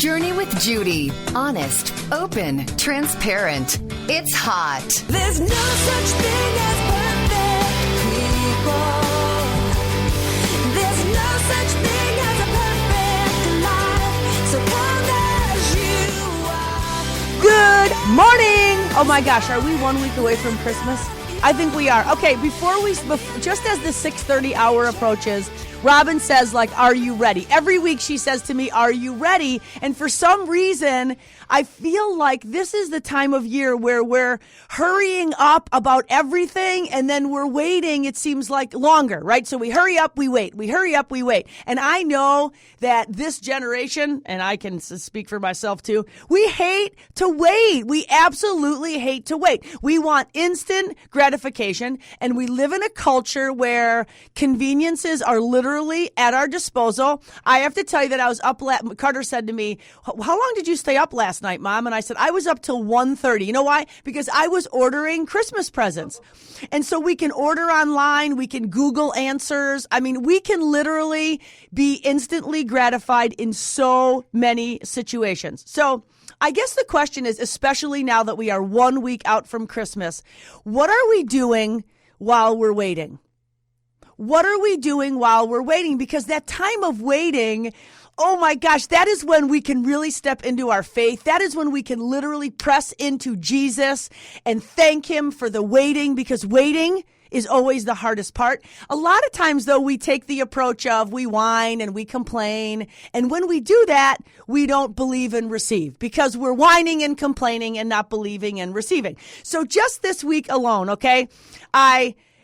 Journey with Judy. Honest, open, transparent. It's hot. There's no such thing as perfect people. There's no such thing as a perfect life. So come as you are. Good morning. Oh my gosh, are we 1 week away from Christmas? I think we are. Okay, just as the 6:30 hour approaches, Robin says, are you ready? Every week she says to me, are you ready? And for some reason, I feel like this is the time of year where we're hurrying up about everything and then we're waiting, it seems like, longer, right? So we hurry up, we wait. We hurry up, we wait. And I know that this generation, and I can speak for myself too, we hate to wait. We absolutely hate to wait. We want instant gratification, and we live in a culture where conveniences are literally at our disposal. I have to tell you that I was up, Carter said to me, how long did you stay up last night, Mom? And I said, I was up till 1:30. You know why? Because I was ordering Christmas presents. And so we can order online. We can Google answers. I mean, we can literally be instantly gratified in so many situations. So I guess the question is, especially now that we are 1 week out from Christmas, what are we doing while we're waiting? What are we doing while we're waiting? Because that time of waiting, oh my gosh, that is when we can really step into our faith. That is when we can literally press into Jesus and thank him for the waiting, because waiting is always the hardest part. A lot of times, though, we take the approach of we whine and we complain. And when we do that, we don't believe and receive, because we're whining and complaining and not believing and receiving. So just this week alone, okay,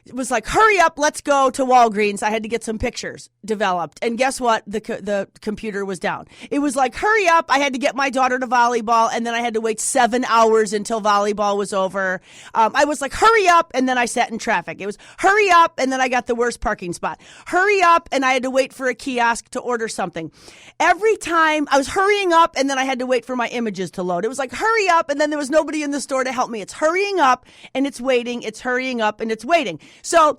it was like, hurry up, let's go to Walgreens. I had to get some pictures developed. And guess what? The computer was down. It was like, hurry up. I had to get my daughter to volleyball, and then I had to wait 7 hours until volleyball was over. I was like, hurry up, and then I sat in traffic. It was hurry up, and then I got the worst parking spot. Hurry up, and I had to wait for a kiosk to order something. Every time I was hurrying up, and then I had to wait for my images to load. It was like, hurry up, and then there was nobody in the store to help me. It's hurrying up, and it's waiting. It's hurrying up, and it's waiting. So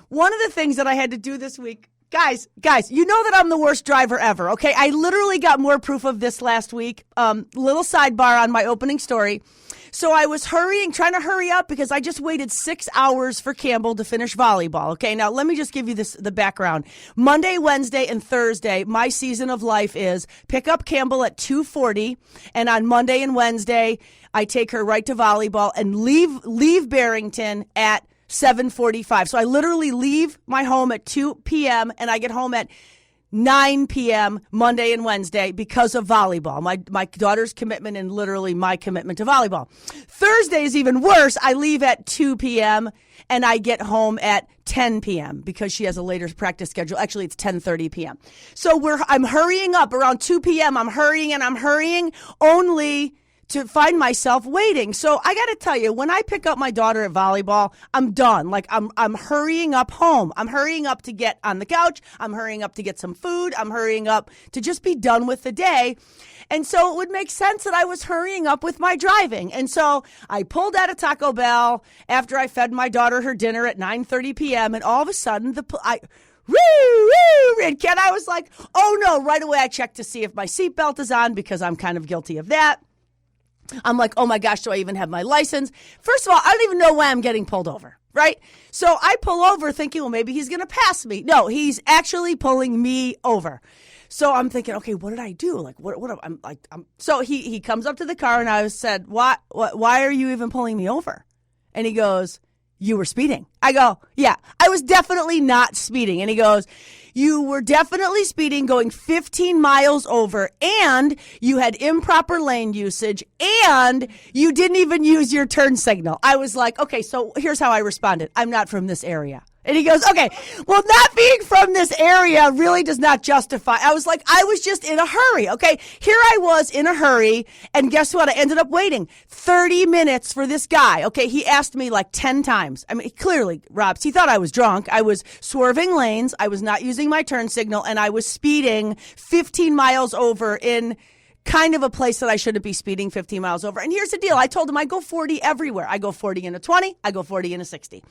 one of the things that I had to do this week, guys, you know that I'm the worst driver ever, okay? I literally got more proof of this last week. Little sidebar on my opening story. So I was trying to hurry up because I just waited 6 hours for Campbell to finish volleyball. Okay, now let me just give you the background. Monday, Wednesday, and Thursday, my season of life is pick up Campbell at 2:40, and on Monday and Wednesday, I take her right to volleyball and leave Barrington at 7:45. So I literally leave my home at 2 p.m. and I get home at 9 p.m. Monday and Wednesday because of volleyball. My daughter's commitment and literally my commitment to volleyball. Thursday is even worse. I leave at 2 p.m. and I get home at 10 p.m. because she has a later practice schedule. Actually, it's 10:30 p.m. So I'm hurrying up around 2 p.m. I'm hurrying only to find myself waiting. So I got to tell you, when I pick up my daughter at volleyball, I'm done. I'm hurrying up home. I'm hurrying up to get on the couch. I'm hurrying up to get some food. I'm hurrying up to just be done with the day. And so it would make sense that I was hurrying up with my driving. And so I pulled out of Taco Bell after I fed my daughter her dinner at 9:30 p.m. And all of a sudden, and I was like, oh no, right away I checked to see if my seatbelt is on, because I'm kind of guilty of that. I'm like, oh my gosh, do I even have my license? First of all, I don't even know why I'm getting pulled over, right? So I pull over thinking, well, maybe he's going to pass me. No, he's actually pulling me over. So I'm thinking, okay, what did I do? So he comes up to the car, and I said, why are you even pulling me over? And he goes, you were speeding. I go, yeah, I was definitely not speeding. And he goes, you were definitely speeding, going 15 miles over, and you had improper lane usage, and you didn't even use your turn signal. I was like, okay, so here's how I responded. I'm not from this area. And he goes, okay, well, not being from this area really does not justify. I was like, I was just in a hurry, okay? Here I was in a hurry, and guess what? I ended up waiting 30 minutes for this guy, okay? He asked me like 10 times. I mean, clearly, Robs, he thought I was drunk. I was swerving lanes. I was not using my turn signal, and I was speeding 15 miles over in kind of a place that I shouldn't be speeding 15 miles over. And here's the deal. I told him I go 40 everywhere. I go 40 in a 20. I go 40 in a 60.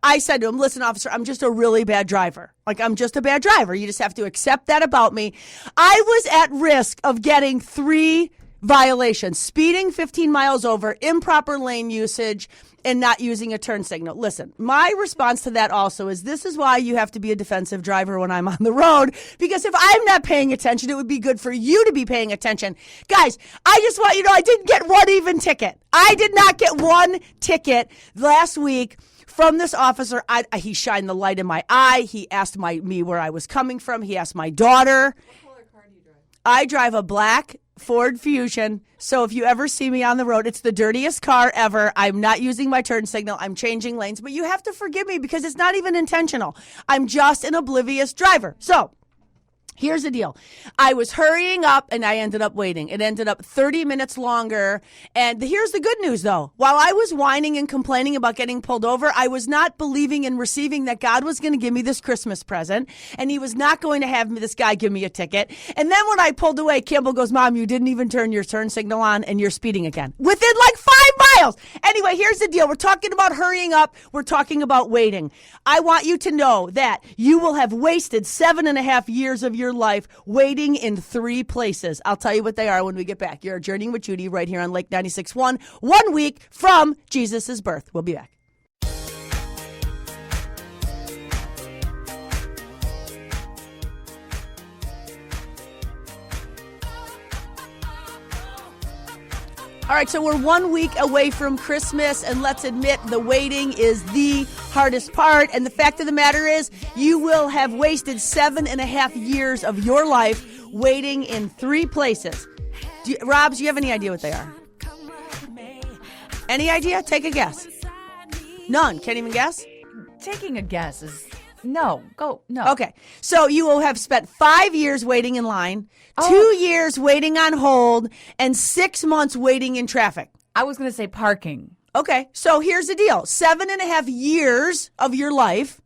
I said to him, listen, officer, I'm just a really bad driver. Like, I'm just a bad driver. You just have to accept that about me. I was at risk of getting 3 violations: speeding 15 miles over, improper lane usage, and not using a turn signal. Listen, my response to that also is this is why you have to be a defensive driver when I'm on the road, because if I'm not paying attention, it would be good for you to be paying attention. Guys, I just want you to know I didn't get one even ticket. I did not get one ticket last week from this officer. He shined the light in my eye. He asked me where I was coming from. He asked my daughter. What color car do you drive? I drive a black Ford Fusion. So if you ever see me on the road, it's the dirtiest car ever. I'm not using my turn signal. I'm changing lanes, but you have to forgive me because it's not even intentional. I'm just an oblivious driver. So here's the deal. I was hurrying up and I ended up waiting. It ended up 30 minutes longer. And here's the good news, though. While I was whining and complaining about getting pulled over, I was not believing and receiving that God was going to give me this Christmas present. And he was not going to have this guy give me a ticket. And then when I pulled away, Campbell goes, Mom, you didn't even turn your turn signal on and you're speeding again. Within like 5 miles. Anyway, here's the deal. We're talking about hurrying up. We're talking about waiting. I want you to know that you will have wasted 7.5 years of your life waiting in 3 places. I'll tell you what they are when we get back. You're journeying with Judy right here on Lake 96.1, 1 week from Jesus' birth. We'll be back. All right, so we're 1 week away from Christmas, and let's admit the waiting is the hardest part. And the fact of the matter is, you will have wasted 7.5 years of your life waiting in 3 places. Rob, do you have any idea what they are? Any idea? Take a guess. None. Can't even guess? Taking a guess is... No. Okay. So you will have spent 5 years waiting in line, 2 years waiting on hold, and 6 months waiting in traffic. I was going to say parking. Okay. So here's the deal. 7.5 years of your life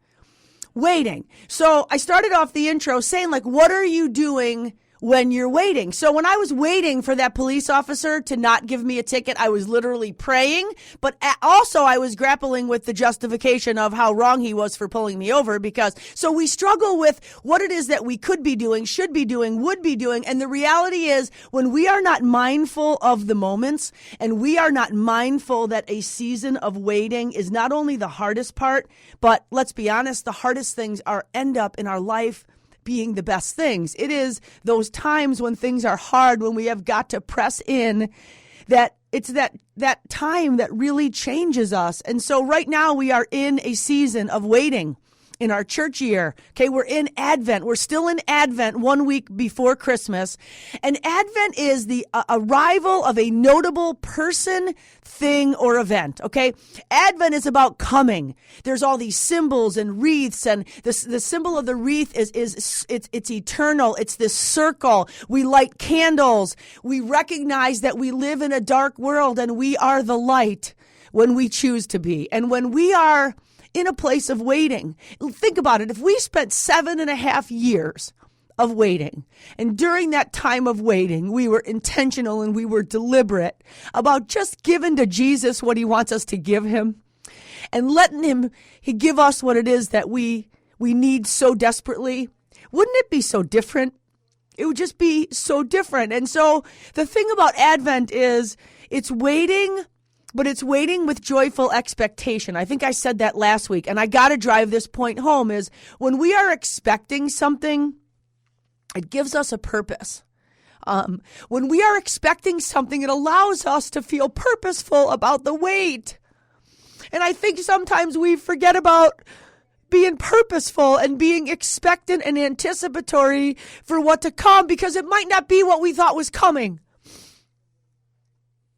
waiting. So I started off the intro saying, like, what are you doing when you're waiting? So when I was waiting for that police officer to not give me a ticket, I was literally praying, but also I was grappling with the justification of how wrong he was for pulling me over, because so we struggle with what it is that we could be doing, should be doing, would be doing. And the reality is, when we are not mindful of the moments and we are not mindful that a season of waiting is not only the hardest part, but let's be honest, the hardest things end up in our life being the best things. It is those times when things are hard, when we have got to press in, that it's that time that really changes us. And so right now we are in a season of waiting in our church year. Okay, we're in Advent. We're still in Advent 1 week before Christmas. And Advent is the arrival of a notable person, thing, or event. Okay, Advent is about coming. There's all these symbols and wreaths, and the symbol of the wreath is it's eternal. It's this circle. We light candles. We recognize that we live in a dark world and we are the light when we choose to be. And when we are in a place of waiting, think about it. If we spent 7.5 years of waiting, and during that time of waiting, we were intentional and we were deliberate about just giving to Jesus what he wants us to give him, and letting him give us what it is that we need so desperately, wouldn't it be so different? It would just be so different. And so the thing about Advent is it's waiting, but it's waiting with joyful expectation. I think I said that last week, and I got to drive this point home, is when we are expecting something, it gives us a purpose. When we are expecting something, it allows us to feel purposeful about the wait. And I think sometimes we forget about being purposeful and being expectant and anticipatory for what to come, because it might not be what we thought was coming.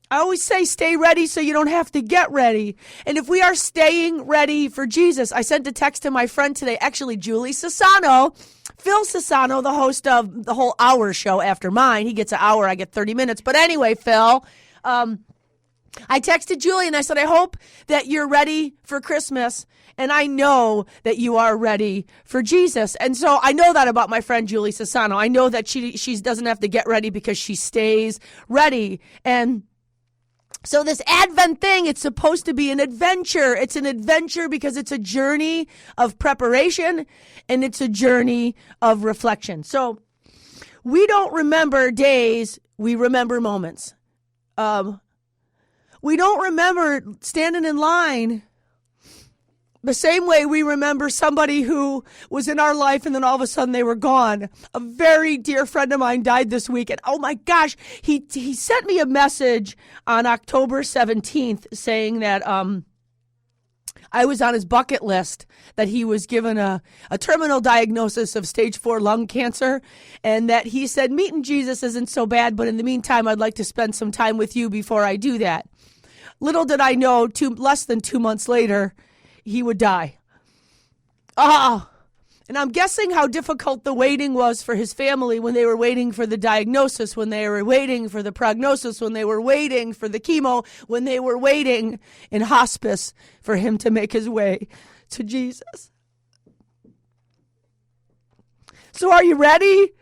I always say stay ready so you don't have to get ready. And if we are staying ready for Jesus, I sent a text to my friend today, actually Julie Sassano, Phil Sassano, the host of the whole hour show after mine. He gets an hour, I get 30 minutes. But anyway, Phil, I texted Julie and I said, I hope that you're ready for Christmas And I know that you are ready for Jesus. And so I know that about my friend Julie Sassano. I know that she doesn't have to get ready because she stays ready. And so this Advent thing, it's supposed to be an adventure. It's an adventure because it's a journey of preparation and it's a journey of reflection. So we don't remember days, we remember moments. We don't remember standing in line the same way we remember somebody who was in our life and then all of a sudden they were gone. A very dear friend of mine died this week, and oh my gosh, he sent me a message on October 17th saying that I was on his bucket list, that he was given a terminal diagnosis of stage 4 lung cancer, and that he said, meeting Jesus isn't so bad, but in the meantime, I'd like to spend some time with you before I do that. Little did I know, less than 2 months later, he would die. And I'm guessing how difficult the waiting was for his family when they were waiting for the diagnosis, when they were waiting for the prognosis, when they were waiting for the chemo, when they were waiting in hospice for him to make his way to Jesus. So are you ready?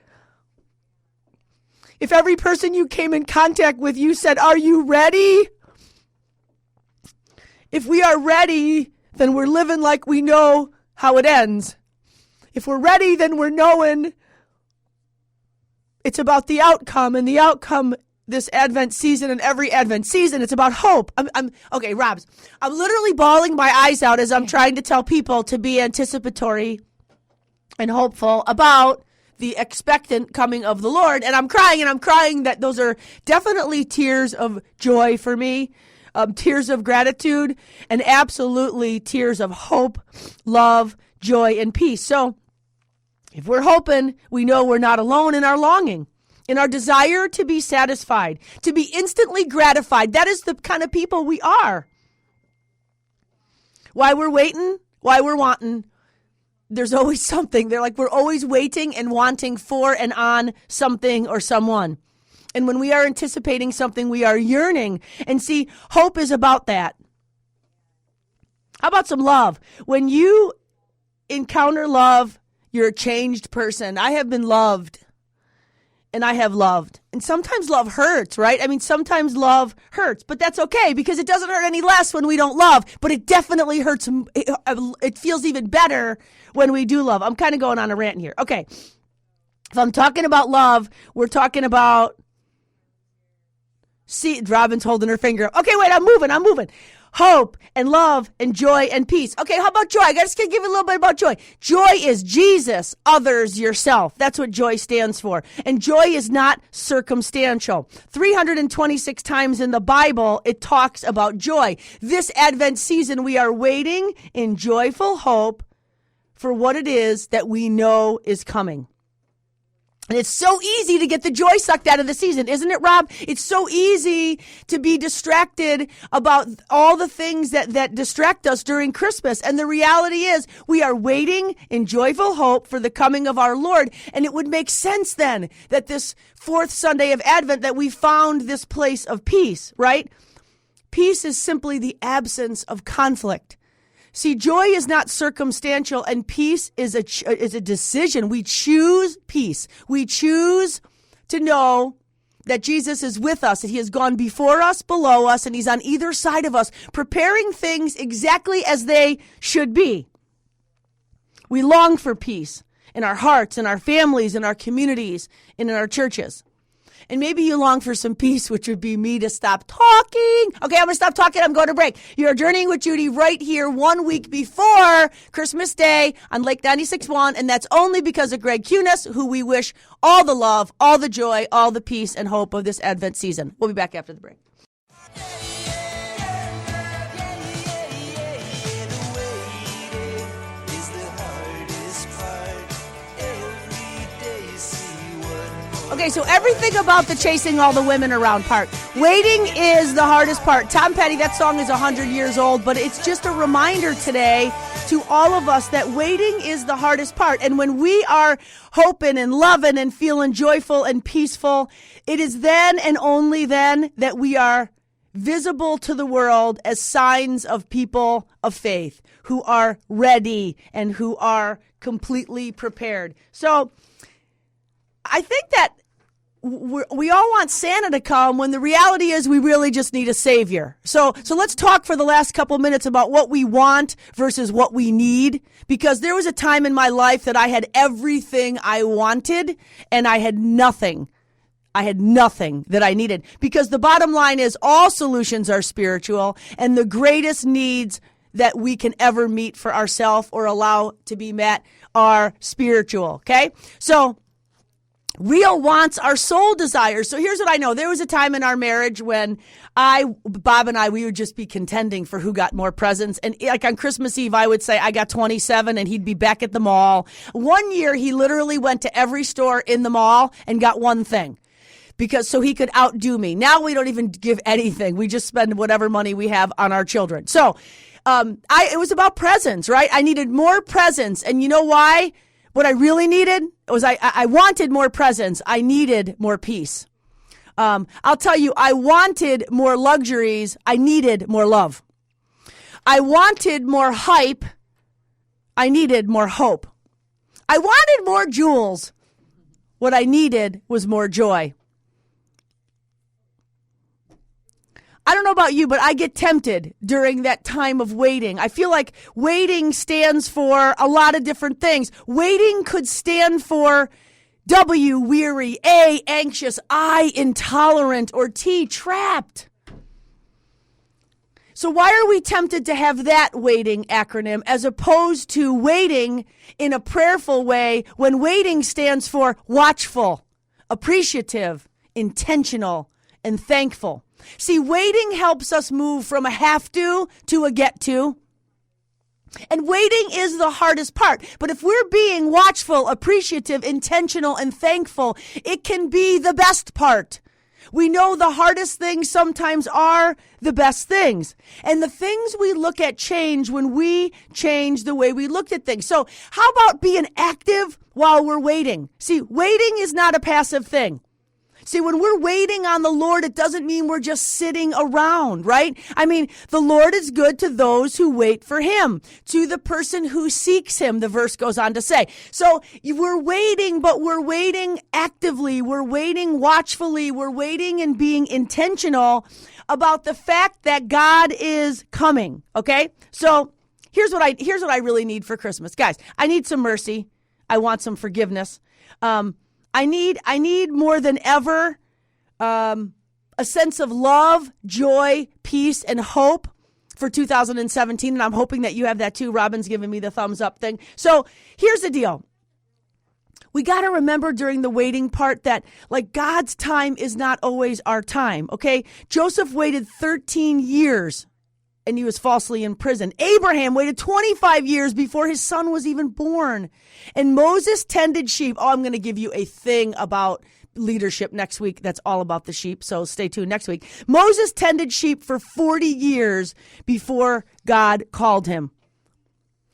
If every person you came in contact with, you said, are you ready? If we are ready, then we're living like we know how it ends. If we're ready, then we're knowing it's about the outcome, and the outcome this Advent season and every Advent season, it's about hope. Okay, Robs, I'm literally bawling my eyes out as I'm trying to tell people to be anticipatory and hopeful about the expectant coming of the Lord. And I'm crying that those are definitely tears of joy for me. Tears of gratitude, and absolutely tears of hope, love, joy, and peace. So if we're hoping, we know we're not alone in our longing, in our desire to be satisfied, to be instantly gratified. That is the kind of people we are. Why we're waiting, why we're wanting, there's always something. They're like, we're always waiting and wanting for and on something or someone. And when we are anticipating something, we are yearning. And see, hope is about that. How about some love? When you encounter love, you're a changed person. I have been loved, and I have loved. And sometimes love hurts, right? I mean, sometimes love hurts, but that's okay because it doesn't hurt any less when we don't love. But it definitely hurts. It feels even better when we do love. I'm kind of going on a rant here. Okay. If I'm talking about love, we're talking about... See, Robin's holding her finger up. Okay, wait, I'm moving. Hope and love and joy and peace. Okay, how about joy? I got to give you a little bit about joy. Joy is Jesus, others, yourself. That's what joy stands for. And joy is not circumstantial. 326 times in the Bible, it talks about joy. This Advent season, we are waiting in joyful hope for what it is that we know is coming. And it's so easy to get the joy sucked out of the season, isn't it, Rob? It's so easy to be distracted about all the things that distract us during Christmas. And the reality is we are waiting in joyful hope for the coming of our Lord. And it would make sense then that this fourth Sunday of Advent that we found this place of peace, right? Peace is simply the absence of conflict. See, joy is not circumstantial, and peace is a decision. We choose peace. We choose to know that Jesus is with us, that he has gone before us, below us, and he's on either side of us, preparing things exactly as they should be. We long for peace in our hearts, in our families, in our communities, and in our churches. And maybe you long for some peace, which would be me to stop talking. Okay, I'm going to stop talking. I'm going to break. You're journeying with Judy right here 1 week before Christmas Day on Lake 96.1. And that's only because of Greg Cunis, who we wish all the love, all the joy, all the peace and hope of this Advent season. We'll be back after the break. Okay, so everything about the chasing all the women around part. Waiting is the hardest part. Tom Petty, that song is 100 years old, but it's just a reminder today to all of us that waiting is the hardest part. And when we are hoping and loving and feeling joyful and peaceful, it is then and only then that we are visible to the world as signs of people of faith who are ready and who are completely prepared. So I think that we all want Santa to come when the reality is we really just need a savior. So let's talk for the last couple minutes about what we want versus what we need, because there was a time in my life that I had everything I wanted and I had nothing. I had nothing that I needed, because the bottom line is all solutions are spiritual, and the greatest needs that we can ever meet for ourselves or allow to be met are spiritual. Okay. So real wants are soul desires. So here's what I know. There was a time in our marriage when Bob and I, we would just be contending for who got more presents. And like on Christmas Eve, I would say I got 27 and he'd be back at the mall. One year, he literally went to every store in the mall and got one thing, because so he could outdo me. Now we don't even give anything. We just spend whatever money we have on our children. So it was about presents, right? I needed more presents. And you know why? What I really needed was I wanted more presents. I needed more peace. I'll tell you, I wanted more luxuries. I needed more love. I wanted more hype. I needed more hope. I wanted more jewels. What I needed was more joy. I don't know about you, but I get tempted during that time of waiting. I feel like waiting stands for a lot of different things. Waiting could stand for W, weary, A, anxious, I, intolerant, or T, trapped. So why are we tempted to have that waiting acronym as opposed to waiting in a prayerful way when waiting stands for watchful, appreciative, intentional, and thankful? See, waiting helps us move from a have to a get to. And waiting is the hardest part. But if we're being watchful, appreciative, intentional, and thankful, it can be the best part. We know the hardest things sometimes are the best things. And the things we look at change when we change the way we looked at things. So how about being active while we're waiting? See, waiting is not a passive thing. See, when we're waiting on the Lord, it doesn't mean we're just sitting around, right? I mean, the Lord is good to those who wait for him, to the person who seeks him, the verse goes on to say. So we're waiting, but we're waiting actively. We're waiting watchfully. We're waiting and being intentional about the fact that God is coming, okay? So here's what I really need for Christmas. Guys, I need some mercy. I want some forgiveness. I need more than ever a sense of love, joy, peace, and hope for 2017. And I'm hoping that you have that too. Robin's giving me the thumbs up thing. So here's the deal. We got to remember during the waiting part that like God's time is not always our time. Okay. Joseph waited 13 years and he was falsely imprisoned. Abraham waited 25 years before his son was even born. And Moses tended sheep. Oh, I'm going to give you a thing about leadership next week that's all about the sheep, so stay tuned next week. Moses tended sheep for 40 years before God called him.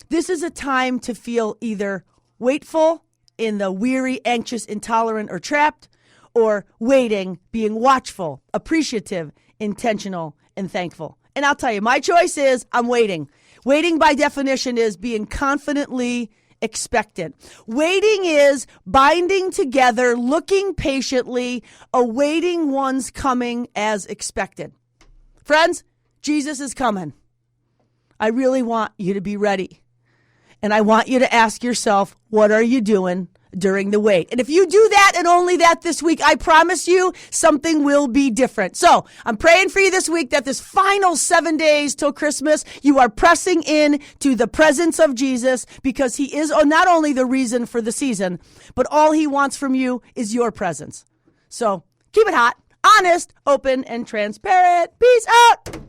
This is a time to feel either waitful, in the weary, anxious, intolerant, or trapped, or waiting, being watchful, appreciative, intentional, and thankful. And I'll tell you, my choice is I'm waiting. Waiting by definition is being confidently expectant. Waiting is binding together, looking patiently, awaiting one's coming as expected. Friends, Jesus is coming. I really want you to be ready. And I want you to ask yourself, what are you doing during the wait? And if you do that and only that this week, I promise you something will be different. So I'm praying for you this week that this final 7 days till Christmas, you are pressing in to the presence of Jesus, because he is not only the reason for the season, but all he wants from you is your presence. So keep it hot, honest, open, and transparent. Peace out.